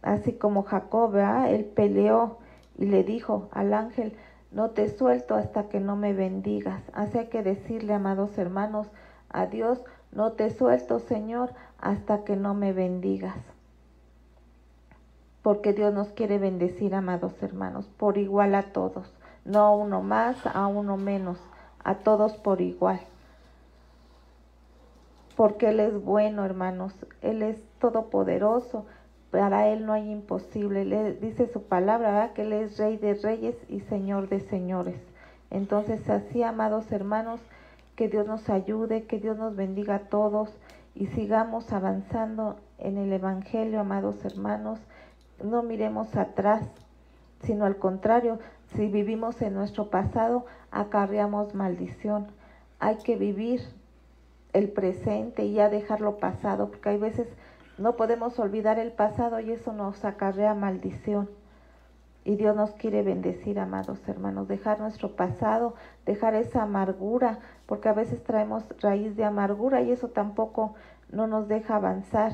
A: así como Jacob, ¿verdad? Él peleó y le dijo al ángel: no te suelto hasta que no me bendigas. Así hay que decirle, amados hermanos, a Dios: no te suelto, Señor, hasta que no me bendigas. Porque Dios nos quiere bendecir, amados hermanos, por igual a todos, no a uno más, a uno menos, a todos por igual. Porque Él es bueno, hermanos, Él es todopoderoso, para Él no hay imposible. Le dice su palabra, ¿verdad? Que Él es Rey de reyes y Señor de señores. Entonces, así, amados hermanos, que Dios nos ayude, que Dios nos bendiga a todos y sigamos avanzando en el Evangelio, amados hermanos. No miremos atrás, sino al contrario, si vivimos en nuestro pasado, acarreamos maldición. Hay que vivir el presente y ya dejarlo pasado, porque hay veces no podemos olvidar el pasado y eso nos acarrea maldición. Y Dios nos quiere bendecir, amados hermanos, dejar nuestro pasado, dejar esa amargura, porque a veces traemos raíz de amargura y eso tampoco no nos deja avanzar.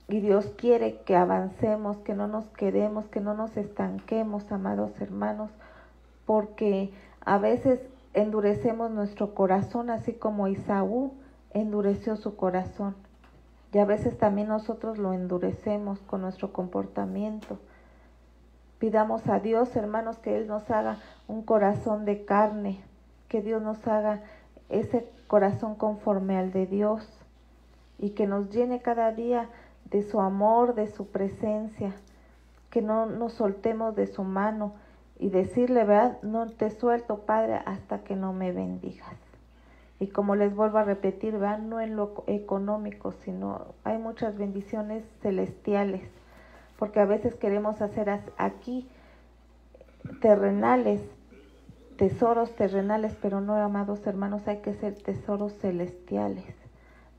A: Y Dios quiere que avancemos, que no nos quedemos, que no nos estanquemos, amados hermanos, porque a veces endurecemos nuestro corazón, así como Esaú endureció su corazón. Y a veces también nosotros lo endurecemos con nuestro comportamiento. Pidamos a Dios, hermanos, que Él nos haga un corazón de carne, que Dios nos haga ese corazón conforme al de Dios y que nos llene cada día de su amor, de su presencia, que no nos soltemos de su mano y decirle, ¿verdad? No te suelto, Padre, hasta que no me bendigas. Y como les vuelvo a repetir, ¿verdad? No en lo económico, sino hay muchas bendiciones celestiales, porque a veces queremos hacer aquí terrenales, tesoros terrenales, pero no, amados hermanos, hay que ser tesoros celestiales,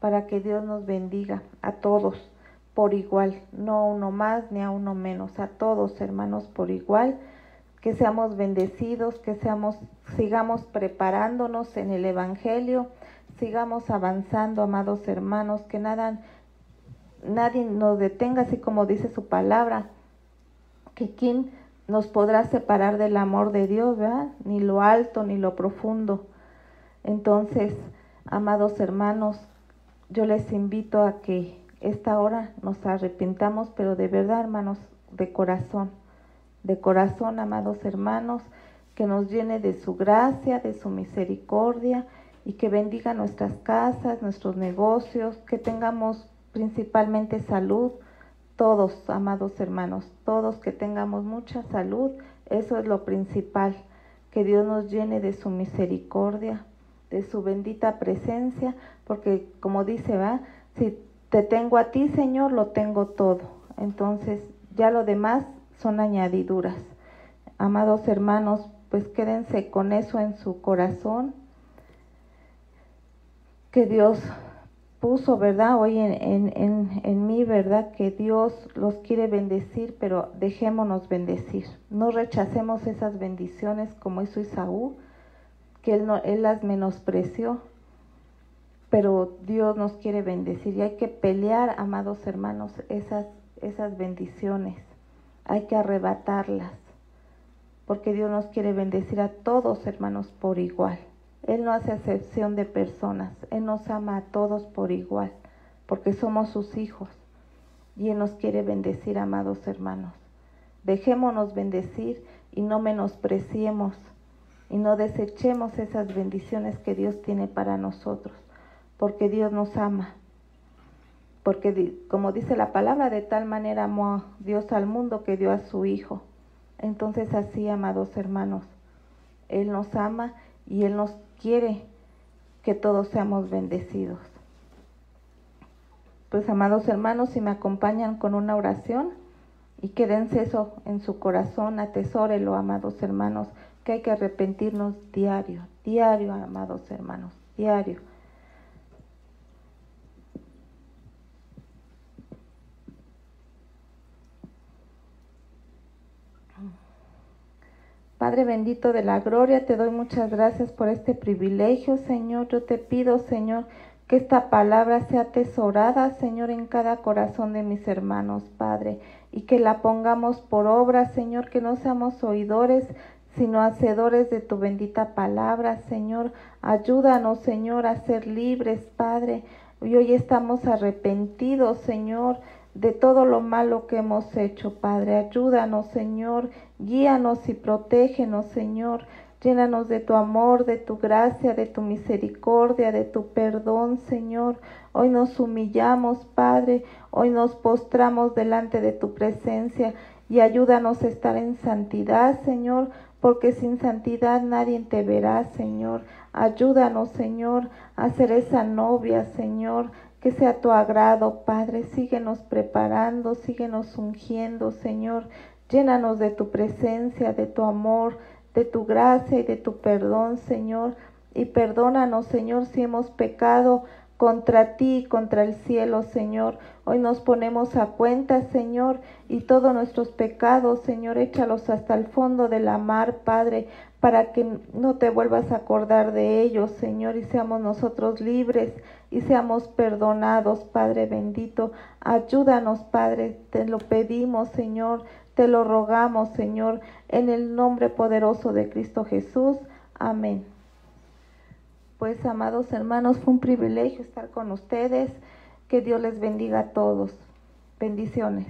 A: para que Dios nos bendiga a todos por igual, no a uno más ni a uno menos, a todos, hermanos, por igual. Que seamos bendecidos, que sigamos preparándonos en el Evangelio, sigamos avanzando, amados hermanos, que nadie nos detenga, así como dice su palabra, que quién nos podrá separar del amor de Dios, ¿verdad? Ni lo alto ni lo profundo. Entonces, amados hermanos, yo les invito a que esta hora nos arrepintamos, pero de verdad, hermanos, de corazón, amados hermanos, que nos llene de su gracia, de su misericordia y que bendiga nuestras casas, nuestros negocios, que tengamos principalmente salud, todos, amados hermanos, todos que tengamos mucha salud, eso es lo principal, que Dios nos llene de su misericordia, de su bendita presencia, porque como dice, ¿va? Si te tengo a ti, Señor, lo tengo todo, entonces ya lo demás son añadiduras. Amados hermanos, pues quédense con eso en su corazón, que Dios puso, ¿verdad? Hoy en mí, ¿verdad? Que Dios los quiere bendecir, pero dejémonos bendecir. No rechacemos esas bendiciones como hizo Esaú, que él las menospreció, pero Dios nos quiere bendecir y hay que pelear, amados hermanos, esas bendiciones. Hay que arrebatarlas, porque Dios nos quiere bendecir a todos, hermanos, por igual. Él no hace excepción de personas, Él nos ama a todos por igual, porque somos sus hijos y Él nos quiere bendecir, amados hermanos. Dejémonos bendecir y no menospreciemos y no desechemos esas bendiciones que Dios tiene para nosotros, porque Dios nos ama. Porque como dice la palabra, de tal manera amó Dios al mundo que dio a su Hijo. Entonces así, amados hermanos, Él nos ama y Él nos quiere que todos seamos bendecidos. Pues, amados hermanos, si me acompañan con una oración y quédense eso en su corazón, atesórelo, amados hermanos, que hay que arrepentirnos diario, amados hermanos, diario. Padre bendito de la gloria, te doy muchas gracias por este privilegio, Señor. Yo te pido, Señor, que esta palabra sea atesorada, Señor, en cada corazón de mis hermanos, Padre, y que la pongamos por obra, Señor, que no seamos oidores, sino hacedores de tu bendita palabra, Señor. Ayúdanos, Señor, a ser libres, Padre. Y hoy estamos arrepentidos, Señor, de todo lo malo que hemos hecho, Padre. Ayúdanos, Señor, guíanos y protégenos, Señor. Llénanos de tu amor, de tu gracia, de tu misericordia, de tu perdón, Señor. Hoy nos humillamos, Padre. Hoy nos postramos delante de tu presencia y ayúdanos a estar en santidad, Señor, porque sin santidad nadie te verá, Señor. Ayúdanos, Señor, a ser esa novia, Señor, que sea tu agrado, Padre. Síguenos preparando, síguenos ungiendo, Señor. Llénanos de tu presencia, de tu amor, de tu gracia y de tu perdón, Señor. Y perdónanos, Señor, si hemos pecado contra ti y contra el cielo, Señor. Hoy nos ponemos a cuenta, Señor, y todos nuestros pecados, Señor, échalos hasta el fondo de la mar, Padre, para que no te vuelvas a acordar de ellos, Señor, y seamos nosotros libres y seamos perdonados, Padre bendito. Ayúdanos, Padre, te lo pedimos, Señor, te lo rogamos, Señor, en el nombre poderoso de Cristo Jesús. Amén. Pues, amados hermanos, fue un privilegio estar con ustedes. Que Dios les bendiga a todos. Bendiciones.